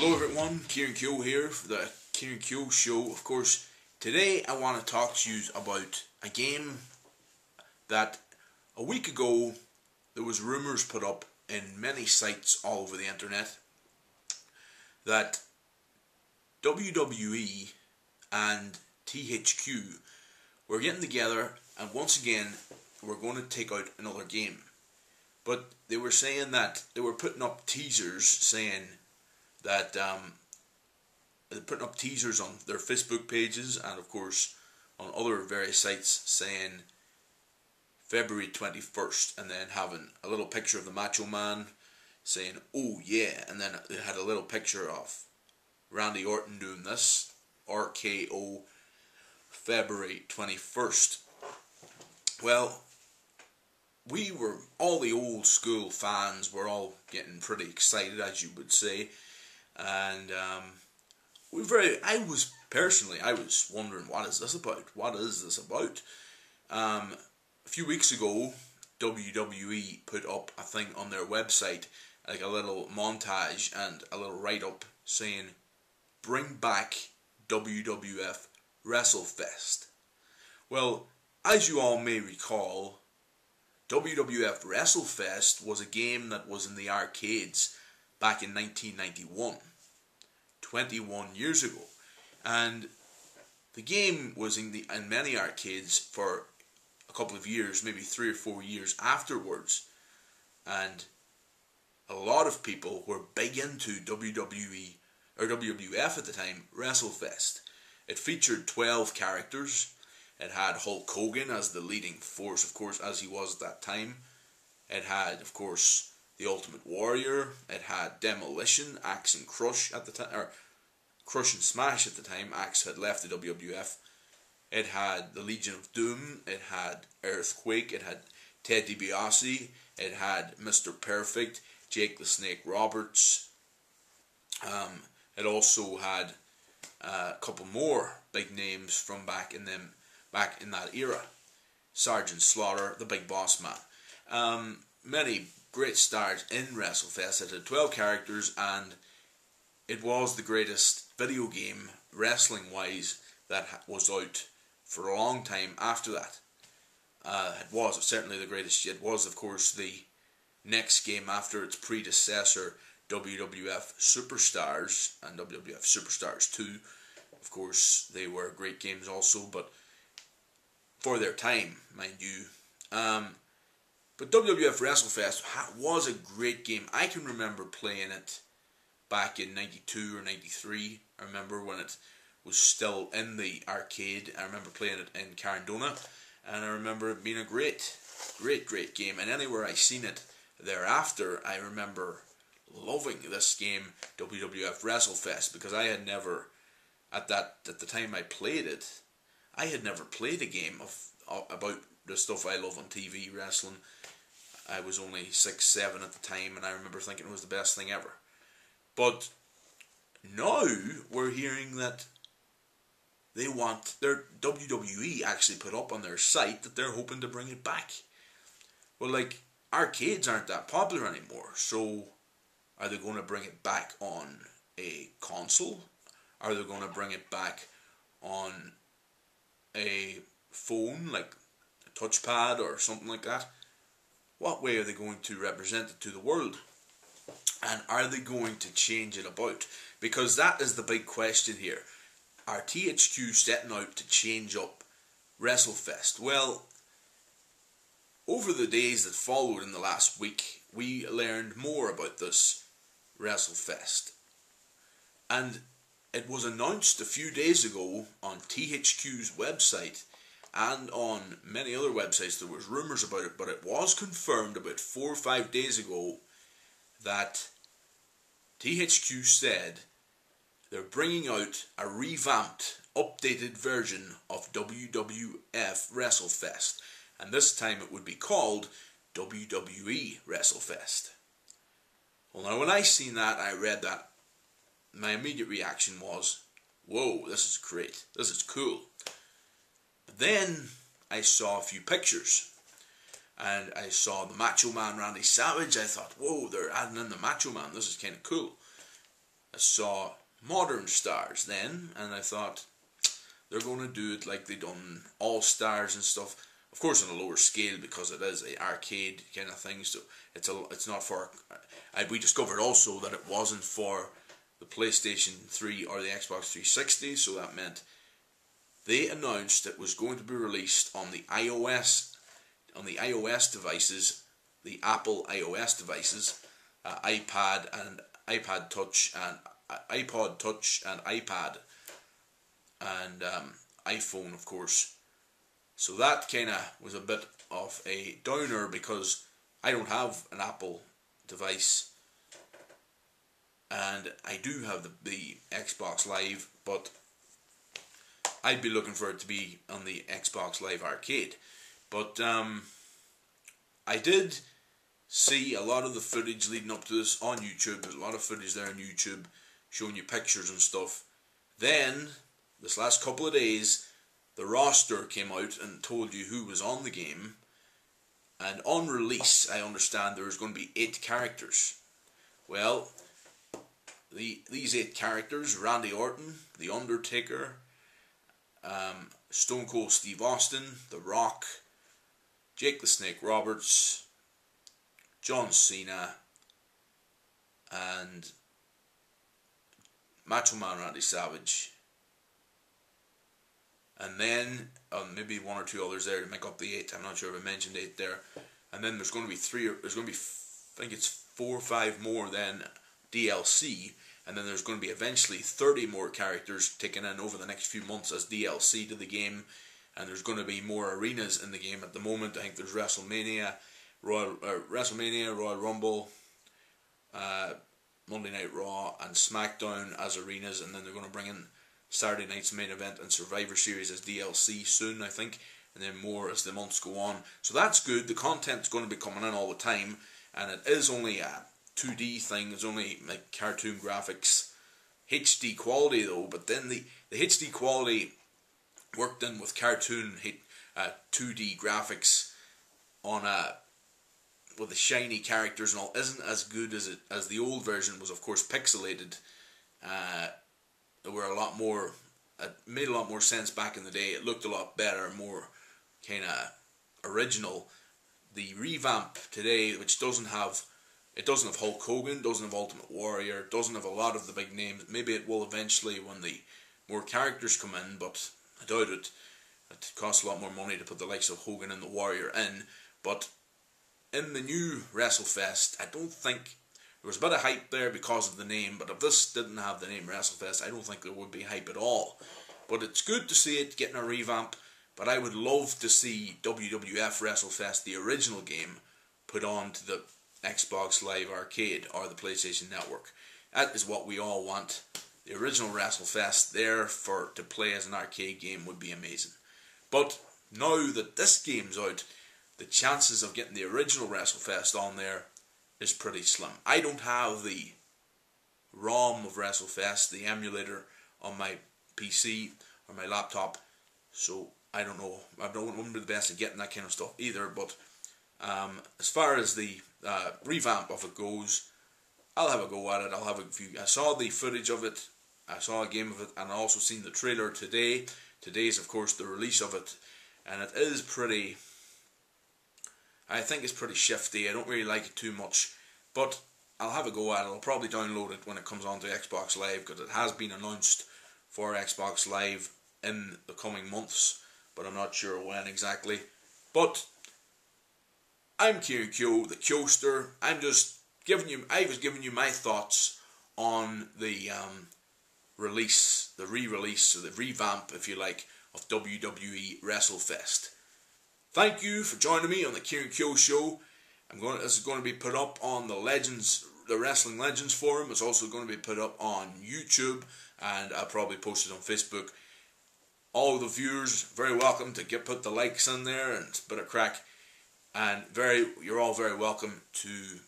Hello everyone, Kieran Kyo here for the Kieran Kyo Show. Of course, today I want to talk to you about a game that a week ago there was rumours put up in many sites all over the internet that WWE and THQ were getting together and once again we're going to take out another game. But they were saying that they were putting up teasers saying that they're putting up teasers on their Facebook pages and of course on other various sites saying February 21st, and then having a little picture of the Macho Man saying oh yeah, and then they had a little picture of Randy Orton doing this, RKO February 21st. Well, we were, all the old school fans were all getting pretty excited, as you would say, and I was wondering, what is this about? What is this about? A few weeks ago, WWE put up a thing on their website, like a little montage and a little write-up saying, "Bring back WWF Wrestlefest." Well, as you all may recall, WWF Wrestlefest was a game that was in the arcades back in 1991, 21 years ago, and the game was in many arcades for a couple of years, maybe 3 or 4 years afterwards, and a lot of people were big into WWE or WWF at the time, Wrestlefest. It featured 12 characters. It had Hulk Hogan as the leading force, of course, as he was at that time. It had, of course, the Ultimate Warrior. It had Demolition, Axe and Crush at the time, or Crush and Smash at the time. Axe had left the WWF. It had the Legion of Doom. It had Earthquake. It had Ted DiBiase. It had Mr. Perfect, Jake the Snake Roberts. It also had a couple more big names from back in that era. Sergeant Slaughter, the Big Boss Man. Many great stars in WrestleFest. It had 12 characters and it was the greatest video game, wrestling-wise, that was out for a long time after that. It was certainly the greatest. It was, of course, the next game after its predecessor, WWF Superstars and WWF Superstars 2. Of course, they were great games also, but for their time, mind you. But WWF Wrestlefest was a great game. I can remember playing it back in 92 or 93. I remember when it was still in the arcade. I remember playing it in Carndona, and I remember it being a great game. And anywhere I seen it thereafter, I remember loving this game, WWF Wrestlefest, because I had never, at the time I played it, I had never played a game about the stuff I love on TV, wrestling. I was only 6, 7 at the time, and I remember thinking it was the best thing ever. But now we're hearing that their WWE actually put up on their site that they're hoping to bring it back. Well, like, arcades aren't that popular anymore, so are they going to bring it back on a console? Are they going to bring it back on a phone, like a touchpad or something like that? What way are they going to represent it to the world? And are they going to change it about? Because that is the big question here. Are THQ setting out to change up WrestleFest? Well, over the days that followed in the last week, we learned more about this WrestleFest. And it was announced a few days ago on THQ's website and on many other websites. There was rumours about it, but it was confirmed about 4 or 5 days ago that THQ said they're bringing out a revamped, updated version of WWF Wrestlefest, and this time it would be called WWE Wrestlefest. Well, now when I seen that, I read that, my immediate reaction was, whoa, this is great, this is cool. But then I saw a few pictures, and I saw the Macho Man Randy Savage. I thought, whoa, they're adding in the Macho Man, this is kind of cool. I saw Modern Stars then, and I thought they're going to do it like they done All Stars and stuff. Of course, on a lower scale because it is an arcade kind of thing. So it's not for. We discovered also that it wasn't for the PlayStation 3 or the Xbox 360. So that meant they announced it was going to be released on the iOS devices, the Apple iOS devices, iPad and iPod Touch and iPad and iPhone, of course. So that kind of was a bit of a downer because I don't have an Apple device, and I do have the Xbox Live, but I'd be looking for it to be on the Xbox Live Arcade. But I did see a lot of the footage leading up to this on YouTube. There's a lot of footage there on YouTube showing you pictures and stuff. Then, this last couple of days, the roster came out and told you who was on the game. And on release, I understand there was going to be 8 characters. Well, these 8 characters: Randy Orton, The Undertaker, Stone Cold Steve Austin, The Rock, Jake the Snake Roberts, John Cena, and Macho Man Randy Savage. And then maybe 1 or 2 others there to make up the 8. I'm not sure if I mentioned 8 there. And then there's going to be I think it's 4 or 5 more then DLC. And then there's going to be eventually 30 more characters taken in over the next few months as DLC to the game. And there's going to be more arenas in the game. At the moment, I think there's WrestleMania, Royal Rumble, Monday Night Raw, and SmackDown as arenas. And then they're going to bring in Saturday night's main event and Survivor Series as DLC soon, I think, and then more as the months go on. So that's good. The content's going to be coming in all the time, and it is only a 2D thing. It's only like cartoon graphics, HD quality though. But then the HD quality worked in with cartoon 2D graphics on with the shiny characters and all isn't as good as the old version was. Of course, pixelated. Were a lot more. It made a lot more sense back in the day. It looked a lot better, more kind of original. The revamp today, which doesn't have Hulk Hogan, doesn't have Ultimate Warrior, doesn't have a lot of the big names. Maybe it will eventually when the more characters come in, but I doubt it. It costs a lot more money to put the likes of Hogan and the Warrior in. But in the new Wrestlefest, I don't think. There was a bit of hype there because of the name, but if this didn't have the name Wrestlefest, I don't think there would be hype at all. But it's good to see it getting a revamp, but I would love to see WWF Wrestlefest, the original game, put on to the Xbox Live Arcade or the PlayStation Network. That is what we all want. The original Wrestlefest there to play as an arcade game would be amazing. But now that this game's out, the chances of getting the original Wrestlefest on there is pretty slim. I don't have the ROM of Wrestlefest, the emulator, on my PC or my laptop, so I don't know. I wouldn't be the best at getting that kind of stuff either. But as far as the revamp of it goes, I'll have a go at it. I saw the footage of it. I saw a game of it, and I also seen the trailer today. Today's, of course, the release of it, and it is pretty. I think it's pretty shifty. I don't really like it too much, but I'll have a go at it. I'll probably download it when it comes onto Xbox Live, because it has been announced for Xbox Live in the coming months, but I'm not sure when exactly. But I'm Kieran Kyo, the Kyoster. I was giving you my thoughts on the release, the re-release, or the revamp, if you like, of WWE Wrestlefest. Thank you for joining me on the Kieran Kyo Show. This is going to be put up on the Wrestling Legends forum. It's also going to be put up on YouTube, and I'll probably post it on Facebook. All the viewers very welcome to put the likes in there and a bit of crack, and you're all very welcome to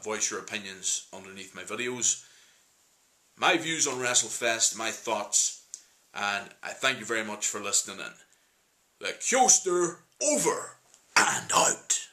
voice your opinions underneath my videos. My views on Wrestlefest, my thoughts, and I thank you very much for listening in. The Kyoster over and out.